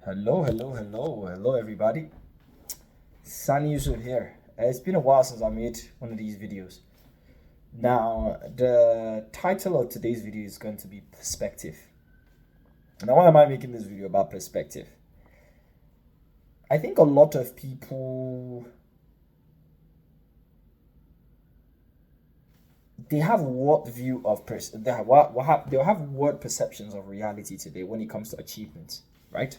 Hello, everybody. Sunny Yusuf here. It's been a while since I made one of these videos. Now, the title of today's video is going to be perspective. Now, why am I making this video about perspective? I think a lot of people they have what view of they'll have what perceptions of reality today when it comes to achievements, right?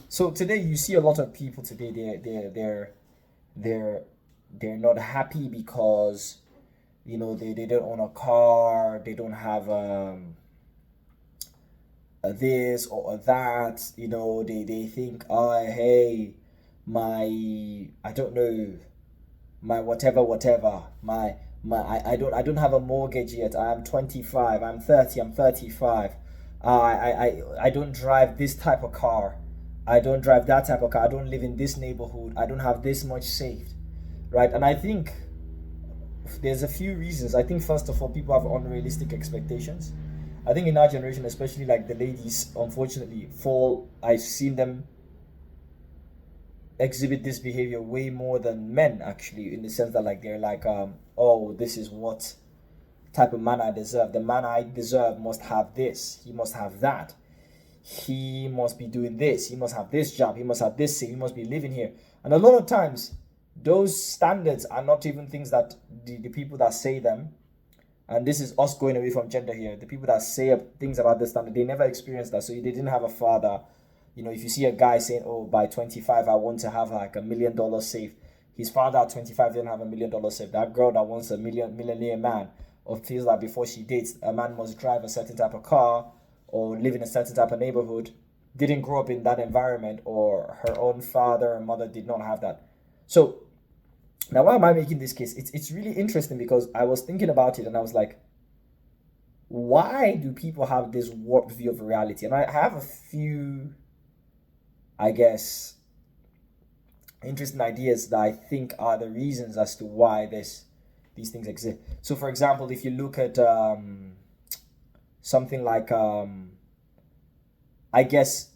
So today you see a lot of people today they're they're not happy because they don't own a car, they don't have a this or a that, they think, oh hey, my I don't know, my whatever, I don't have a mortgage yet, I'm 25, I'm 30, I'm 35, I don't drive this type of car, I don't drive that type of car, I don't live in this neighborhood, I don't have this much saved, right? And I think there's a few reasons. I think first of all, people have unrealistic expectations. I think in our generation, especially like the ladies, unfortunately, fall. I've seen them exhibit this behavior way more than men, actually, in the sense that like they're like, oh, this is what type of man I deserve. The man I deserve must have this. He must have that. He must be doing this. He must have this job. He must have this. He must be living here. And a lot of times, those standards are not even things that the people that say them, and this is us going away from gender here, the people that say things about the standard, they never experienced that, so they didn't have a father. If you see a guy saying, oh, by 25 I want to have like $1 million saved, his father at 25 didn't have $1 million saved. That girl that wants a millionaire man, or feels like before she dates a man must drive a certain type of car or live in a certain type of neighborhood, didn't grow up in that environment, or her own father and mother did not have that. So now, why am I making this case? It's really interesting because I was thinking about it and I was like, why do people have this warped view of reality? And I have a few, I guess, interesting ideas that I think are the reasons as to why these things exist. So, for example, if you look at something like, I guess,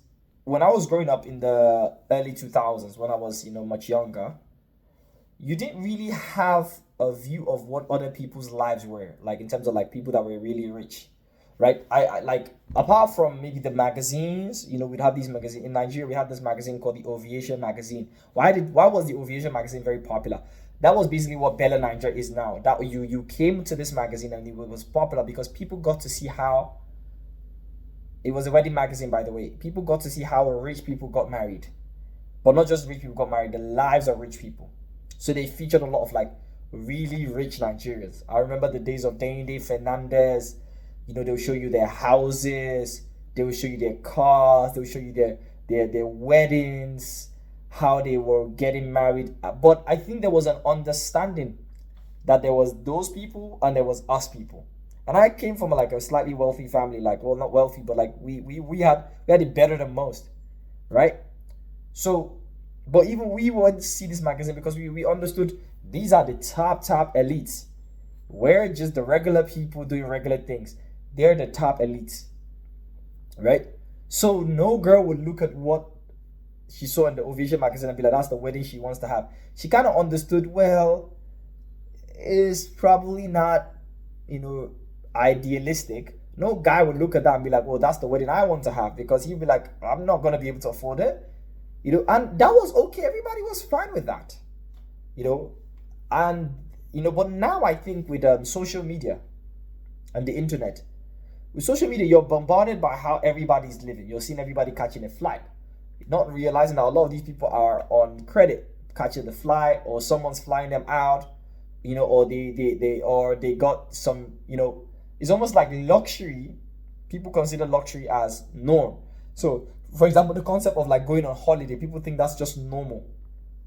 when I was growing up in the early 2000s, when I was, much younger, you didn't really have a view of what other people's lives were like, in terms of like people that were really rich, right? I like, apart from maybe the magazines, we'd have these magazines in Nigeria. We had this magazine called the Ovation magazine. Why was the Ovation magazine very popular? That was basically what Bella Nigeria is now. That you came to this magazine and it was popular because people got to see how it was a wedding magazine, by the way. People got to see how rich people got married, but not just rich people got married, the lives of rich people. So they featured a lot of like really rich Nigerians. I remember the days of Dende Fernandez. They'll show you their houses, they will show you their cars, they will show you their weddings, how they were getting married. But I think there was an understanding that there was those people and there was us people. And I came from like a slightly wealthy family, like, well, not wealthy, but like we had it better than most, right? So, but even we wanted to see this magazine because we understood these are the top elites. We're just the regular people doing regular things. They're the top elites, right? So no girl would look at what she saw in the Ovation magazine and be like, that's the wedding she wants to have. She kind of understood, well, it's probably not, idealistic. No guy would look at that and be like, well, that's the wedding I want to have, because he'd be like, I'm not going to be able to afford it. And that was okay. Everybody was fine with that, and, but now I think with social media and the internet, with social media, you're bombarded by how everybody's living. You're seeing everybody catching a flight, not realizing that a lot of these people are on credit, catching the flight, or someone's flying them out, or they got some, it's almost like luxury. People consider luxury as norm. So, for example, the concept of like going on holiday, people think that's just normal.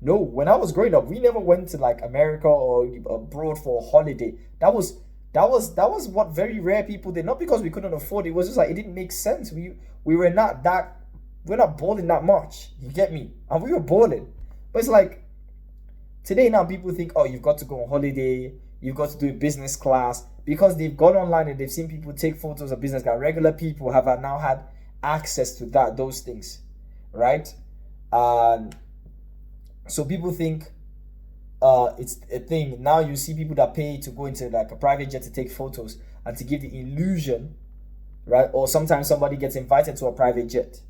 No, when I was growing up, we never went to like America or abroad for a holiday. That was what very rare people did. Not because we couldn't afford it. It was just like it didn't make sense. We're not balling that much. You get me? And we were balling. But it's like today now people think, oh, you've got to go on holiday, you've got to do business class, because they've gone online and they've seen people take photos of business class. Regular people have now had access to those things, right? And so people think it's a thing. Now you see people that pay to go into like a private jet to take photos and to give the illusion, right? Or sometimes somebody gets invited to a private jet,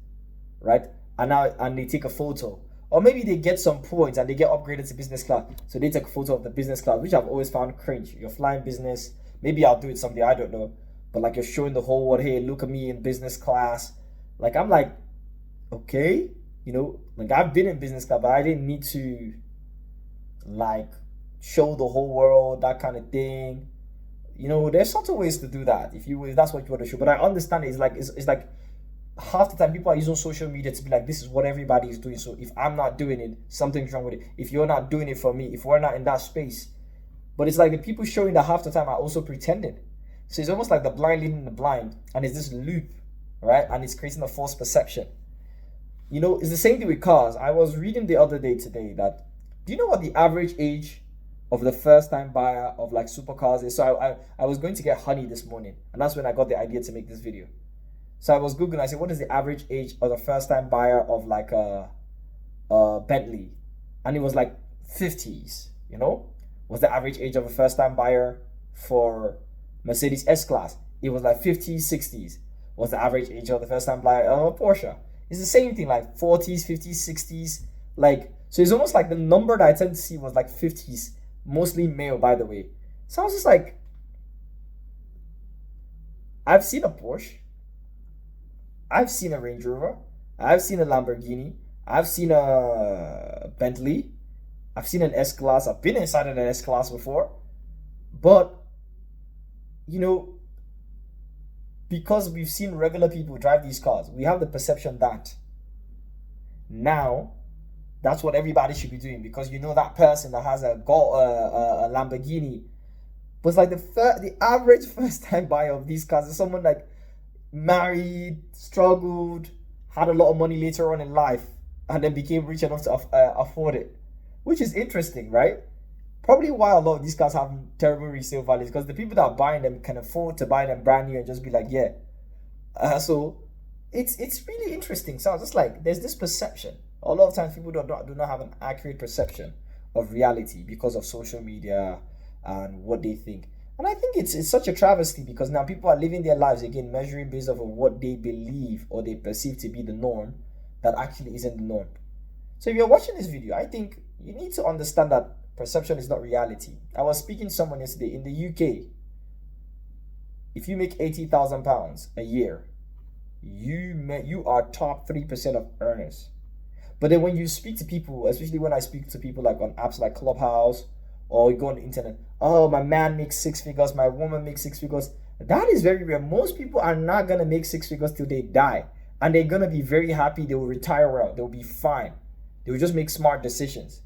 right? And they take a photo. Or maybe they get some points and they get upgraded to business class. So they take a photo of the business class, which I've always found cringe. You're flying business. Maybe I'll do it someday, I don't know. But like you're showing the whole world, hey, look at me in business class. Like I'm like, okay, like I've been in business class, but I didn't need to like show the whole world that kind of thing. There's certain ways to do that if that's what you want to show. But I understand it's like half the time people are using social media to be like, this is what everybody is doing. So if I'm not doing it, something's wrong with it. If you're not doing it for me, if we're not in that space. But it's like the people showing that half the time are also pretending. So it's almost like the blind leading the blind, and it's this loop, right? And it's creating a false perception. It's the same thing with cars. I was reading the other day today that, do you know what the average age of the first time buyer of like supercars is? So I was going to get honey this morning, and that's when I got the idea to make this video. So I was Googling, I said, what is the average age of the first time buyer of like a Bentley? And it was like 50s, was the average age of a first time buyer for Mercedes S-Class. It was like 50s, 60s was the average age of the first time buyer of a Porsche. It's the same thing, like 40s, 50s, 60s. Like, so it's almost like the number that I tend to see was like 50s, mostly male, by the way. So I was just like, I've seen a Porsche. I've seen a Range Rover. I've seen a Lamborghini. I've seen a Bentley. I've seen an S-Class. I've been inside of an S-Class before. But, because we've seen regular people drive these cars, we have the perception that now that's what everybody should be doing, because that person that has a Lamborghini. But it's like the average first time buyer of these cars is someone like married, struggled, had a lot of money later on in life, and then became rich enough to afford it, which is interesting, right? Probably why a lot of these cars have terrible resale values, because the people that are buying them can afford to buy them brand new and just be like, yeah. So it's really interesting. So I was just like, there's this perception. A lot of times people do not have an accurate perception of reality because of social media and what they think. And I think it's such a travesty, because now people are living their lives again measuring based off of what they believe or they perceive to be the norm that actually isn't the norm. So if you're watching this video, I think you need to understand that perception is not reality. I was speaking to someone yesterday in the UK. If you make £80,000 a year, you are top 3% of earners. But then when you speak to people, especially when I speak to people like on apps like Clubhouse, or you go on the internet, oh, my man makes 6 figures, my woman makes 6 figures. That is very rare. Most people are not going to make 6 figures till they die. And they're going to be very happy. They will retire well. They'll be fine. They will just make smart decisions,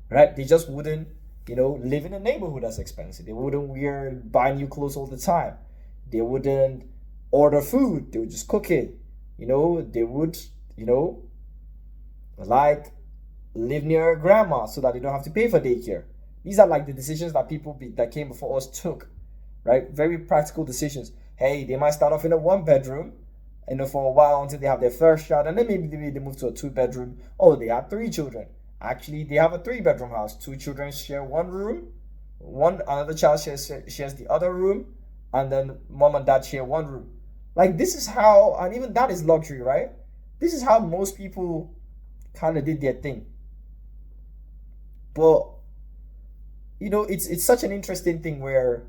right? They just wouldn't, live in a neighborhood that's expensive. They wouldn't buy new clothes all the time. They wouldn't order food. They would just cook it. They would, like live near a grandma so that they don't have to pay for daycare. These are like the decisions that that came before us took, right? Very practical decisions. Hey, they might start off in a 1-bedroom, for a while until they have their first child, and then maybe they move to a 2-bedroom. Oh, they have 3 children. Actually, they have a 3-bedroom house. 2 children share one room. Another child shares the other room, and then mom and dad share one room. Like, this is how, and even that is luxury, right? This is how most people kind of did their thing. But it's such an interesting thing, where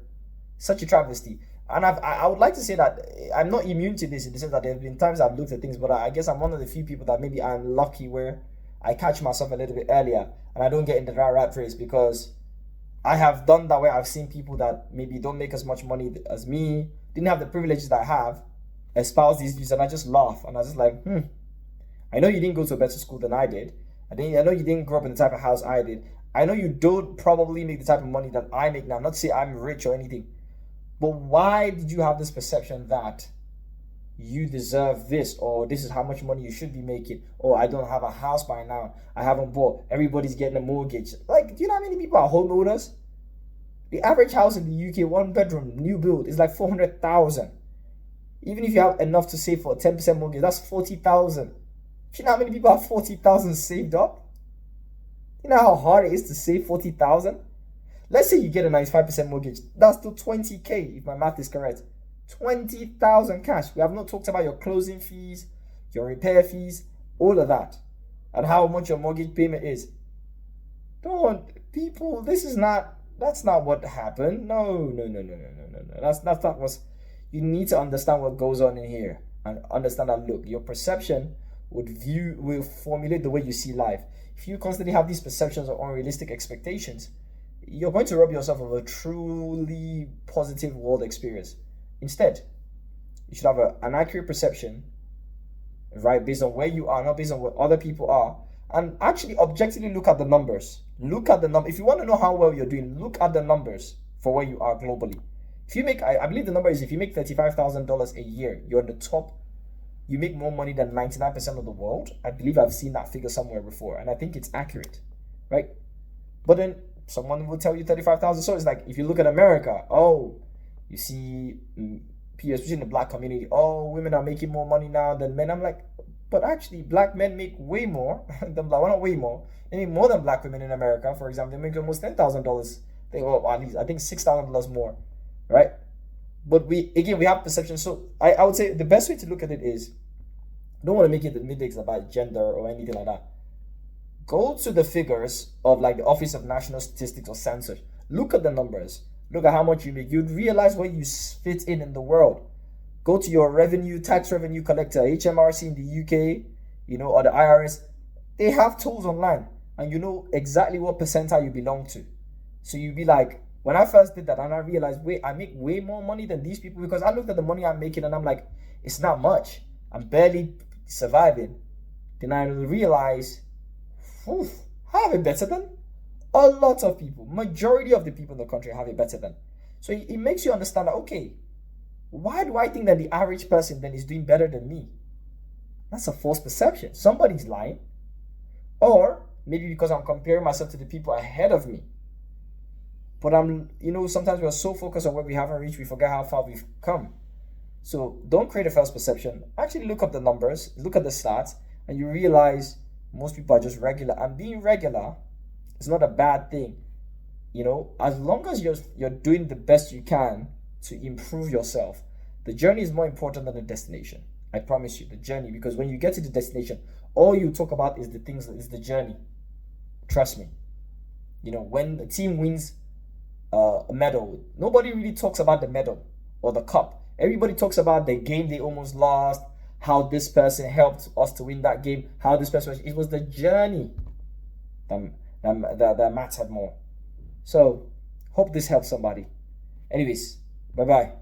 such a travesty. And I would like to say that I'm not immune to this, in the sense that there have been times I've looked at things, but I guess I'm one of the few people that maybe I'm lucky, where I catch myself a little bit earlier and I don't get into that rat race, because I have done that, where I've seen people that maybe don't make as much money as me, didn't have the privileges that I have, espouse these views, and I just laugh, and I was just like, I know you didn't go to a better school than I did. I know you didn't grow up in the type of house I did. I know you don't probably make the type of money that I make now. Not to say I'm rich or anything, but why did you have this perception that you deserve this, or this is how much money you should be making, or I don't have a house by now, I haven't bought, everybody's getting a mortgage? Like, do you know how many people are homeowners? The average house in the UK, 1-bedroom, new build, is like 400,000. Even if you have enough to save for a 10% mortgage, that's 40,000. Do you know how many people have 40,000 saved up? You know how hard it is to save 40,000? Let's say you get a 95% mortgage. That's still 20K if my math is correct. 20,000 cash. We have not talked about your closing fees, your repair fees, all of that, and how much your mortgage payment is. Don't, people, that's not what happened. No. That's not what's, you need to understand what goes on in here and understand that, look, your perception will formulate the way you see life. If you constantly have these perceptions of unrealistic expectations, you're going to rob yourself of a truly positive world experience. Instead, you should have an accurate perception, right, based on where you are, not based on what other people are, and actually objectively look at the numbers. Look at the number. If you want to know how well you're doing, look at the numbers for where you are globally. If you make, I believe the number is, if you make $35,000 a year, you're in the top. You make more money than 99% of the world. I believe I've seen that figure somewhere before, and I think it's accurate, right? But then someone will tell you 35,000. So it's like, if you look at America, oh, you see, especially in the black community, oh, women are making more money now than men. I'm like, but actually, black men make way more than black. Well, not way more. They make more than black women in America. For example, they make almost $10,000. Well, at least I think $6,000 more, right? But we have perception. So I would say the best way to look at it is, I don't want to make it the middays about gender or anything like that. Go to the figures of like the Office of National Statistics or Census. Look at the numbers. Look at how much you make. You'd realize where you fit in the world. Go to your tax revenue collector, HMRC in the UK, or the IRS. They have tools online, and you know exactly what percentile you belong to. So you'd be like, when I first did that, and I realized, wait, I make way more money than these people, because I looked at the money I'm making and I'm like, it's not much. I'm barely surviving. Then I realized, I have it better than a lot of people. Majority of the people in the country have it better than. So it makes you understand that, okay, why do I think that the average person then is doing better than me? That's a false perception. Somebody's lying. Or maybe because I'm comparing myself to the people ahead of me. But sometimes we're so focused on what we haven't reached, we forget how far we've come. So don't create a false perception. Actually look up the numbers, look at the stats, and you realize most people are just regular. And being regular is not a bad thing. As long as you're doing the best you can to improve yourself. The journey is more important than the destination. I promise you, the journey, because when you get to the destination, all you talk about is the journey. Trust me. When the team wins a medal, nobody really talks about the medal or the cup. Everybody talks about the game they almost lost, how this person helped us to win that game, how this person, it was the journey that mattered more. So, hope this helps somebody. Anyways, bye-bye.